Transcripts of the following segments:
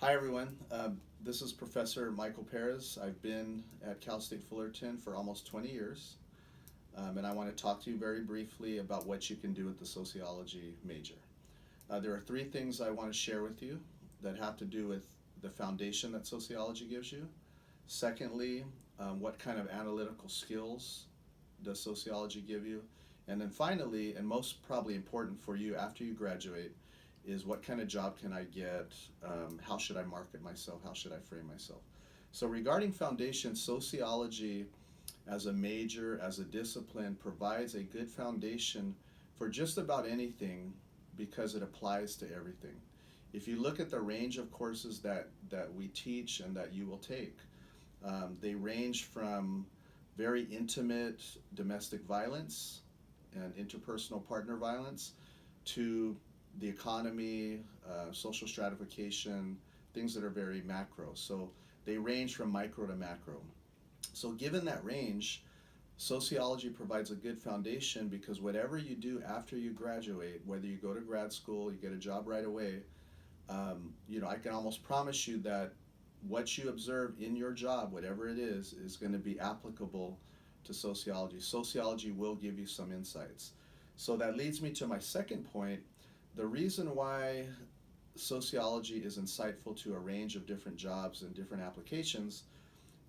Hi everyone, this is Professor Michael Perez. I've been at Cal State Fullerton for almost 20 years, and I want to talk to you very briefly about what you can do with the sociology major. There are three things I want to share with you that have to do with the foundation that sociology gives you. Secondly, what kind of analytical skills does sociology give you? And then finally, and most probably important for you after you graduate, is what kind of job can I get? How should I market myself? How should I frame myself? So, regarding foundation, sociology as a major, as a discipline, provides a good foundation for just about anything because it applies to everything. If you look at the range of courses that we teach and that you will take, they range from very intimate domestic violence and interpersonal partner violence to the economy, social stratification, things that are very macro. So they range from micro to macro. So given that range, sociology provides a good foundation because whatever you do after you graduate, whether you go to grad school, you get a job right away, I can almost promise you that what you observe in your job, whatever it is going to be applicable to sociology. Sociology will give you some insights. So that leads me to my second point. The reason why sociology is insightful to a range of different jobs and different applications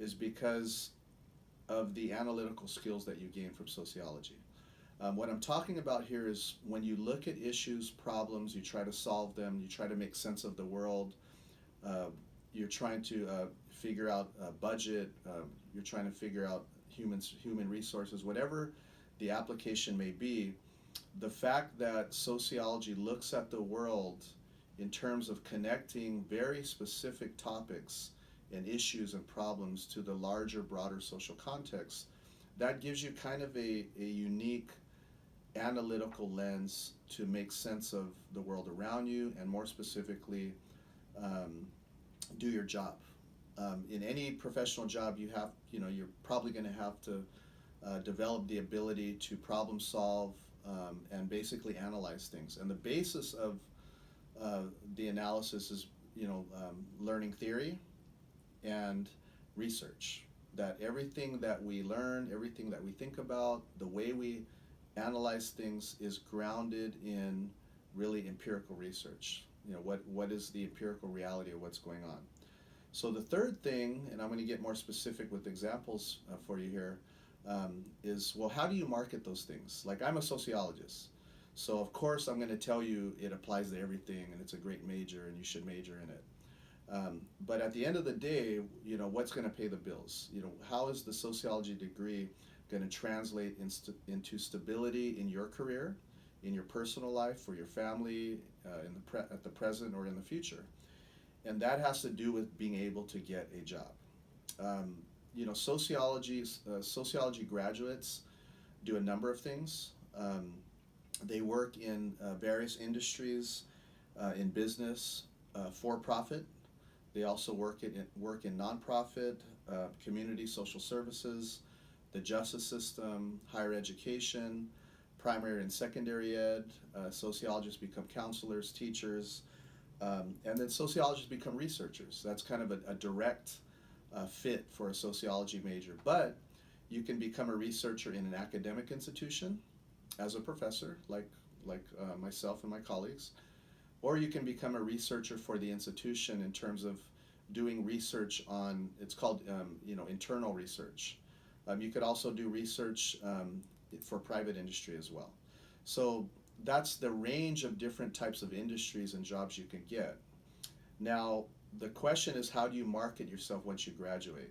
is because of the analytical skills that you gain from sociology. What I'm talking about here is when you look at issues, problems, you try to solve them, you try to make sense of the world, uh, you're trying to figure out a budget, you're trying to figure out human resources, whatever the application may be. The fact that sociology looks at the world in terms of connecting very specific topics and issues and problems to the larger, broader social context, that gives you kind of a unique analytical lens to make sense of the world around you and more specifically um, do your job. In any professional job you're probably going to have to develop the ability to problem solve and basically analyze things. And the basis of the analysis is, learning theory and research. That everything that we learn, everything that we think about, the way we analyze things is grounded in really empirical research. What is the empirical reality of what's going on? So the third thing, and I'm going to get more specific with examples for you here, is, well, how do you market those things? Like, I'm a sociologist, so of course I'm going to tell you it applies to everything and it's a great major and you should major in it. But at the end of the day, what's going to pay the bills? How is the sociology degree going to translate into stability in your career, in your personal life, for your family, at the present or in the future? And that has to do with being able to get a job. Sociology graduates do a number of things. They work in various industries, in business, for profit. They also work in nonprofit, community social services, the justice system, higher education, primary and secondary ed. Sociologists become counselors, teachers, and then sociologists become researchers. That's kind of a direct fit for a sociology major. But you can become a researcher in an academic institution as a professor, like myself and my colleagues, or you can become a researcher for the institution in terms of doing research on, it's called internal research. You could also do research for private industry as well. So that's the range of different types of industries and jobs you can get. Now, the question is, how do you market yourself once you graduate?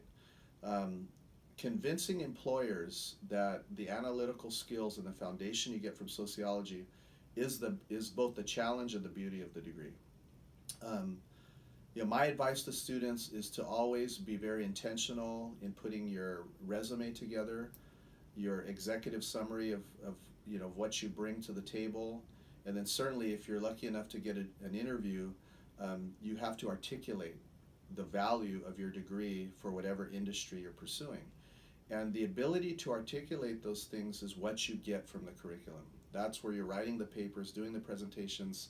Convincing employers that the analytical skills and the foundation you get from sociology is both the challenge and the beauty of the degree. My advice to students is to always be very intentional in putting your resume together, your executive summary of what you bring to the table, and then certainly if you're lucky enough to get an interview, you have to articulate the value of your degree for whatever industry you're pursuing. And the ability to articulate those things is what you get from the curriculum. That's where you're writing the papers, doing the presentations,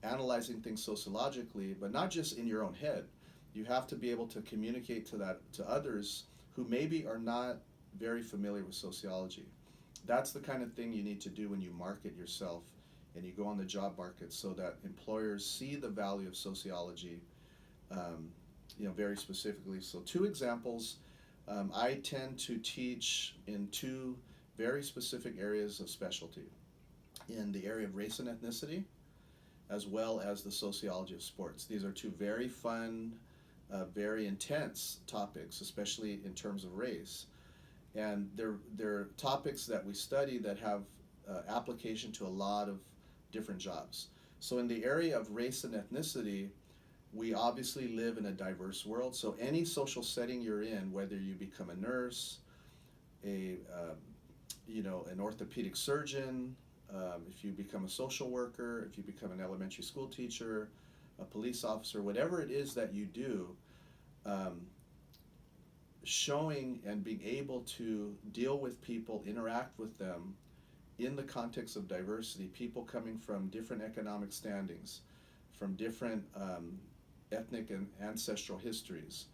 analyzing things sociologically, but not just in your own head. You have to be able to communicate to others who maybe are not very familiar with sociology. That's the kind of thing you need to do when you market yourself and you go on the job market, so that employers see the value of sociology, very specifically. So two examples. I tend to teach in two very specific areas of specialty, in the area of race and ethnicity, as well as the sociology of sports. These are two very fun, very intense topics, especially in terms of race. And they're topics that we study that have application to a lot of different jobs. So in the area of race and ethnicity, we obviously live in a diverse world. So any social setting you're in, whether you become a nurse, an orthopedic surgeon, if you become a social worker, if you become an elementary school teacher, a police officer, whatever it is that you do, showing and being able to deal with people, interact with them in the context of diversity, people coming from different economic standings, from different ethnic and ancestral histories,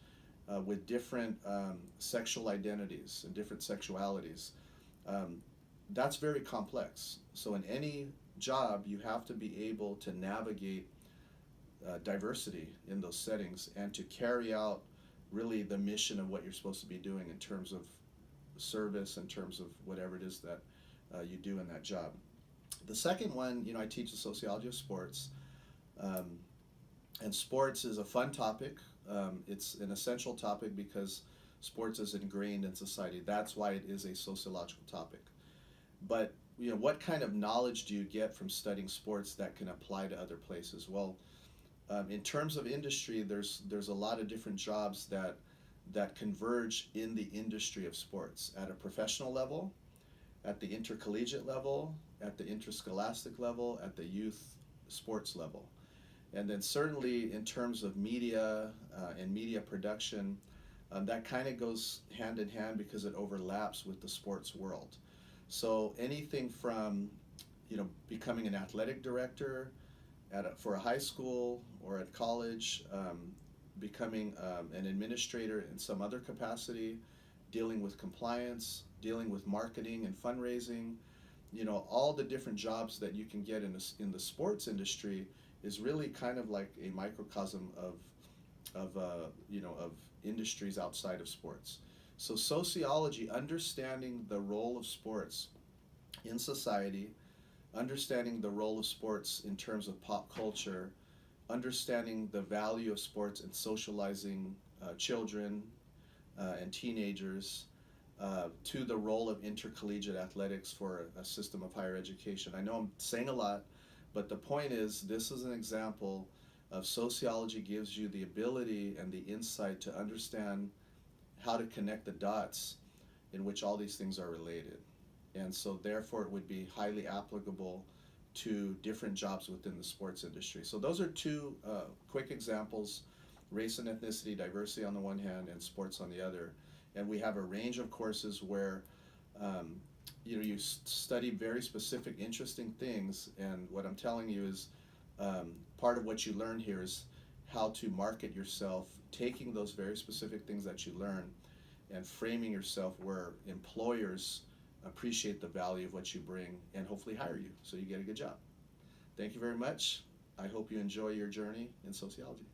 with different sexual identities and different sexualities. That's very complex. So in any job, you have to be able to navigate diversity in those settings and to carry out really the mission of what you're supposed to be doing in terms of service, in terms of whatever it is that you do in that job. The second one, I teach the sociology of sports. And sports is a fun topic. It's an essential topic because sports is ingrained in society. That's why it is a sociological topic. But what kind of knowledge do you get from studying sports that can apply to other places? Well, in terms of industry, there's a lot of different jobs that converge in the industry of sports at a professional level, at the intercollegiate level, at the interscholastic level, at the youth sports level. And then certainly in terms of media and media production, that kind of goes hand in hand because it overlaps with the sports world. So anything from becoming an athletic director for a high school or at college, becoming an administrator in some other capacity, dealing with compliance, dealing with marketing and fundraising, all the different jobs that you can get in the sports industry is really kind of like a microcosm of industries outside of sports. So sociology, understanding the role of sports in society, understanding the role of sports in terms of pop culture, understanding the value of sports in socializing children and teenagers, to the role of intercollegiate athletics for a system of higher education. I know I'm saying a lot, but the point is, this is an example of sociology gives you the ability and the insight to understand how to connect the dots in which all these things are related. And so therefore it would be highly applicable to different jobs within the sports industry. So those are two quick examples: race and ethnicity, diversity on the one hand, and sports on the other. And we have a range of courses where you study very specific, interesting things. And what I'm telling you is part of what you learn here is how to market yourself, taking those very specific things that you learn and framing yourself where employers appreciate the value of what you bring and hopefully hire you so you get a good job. Thank you very much. I hope you enjoy your journey in sociology.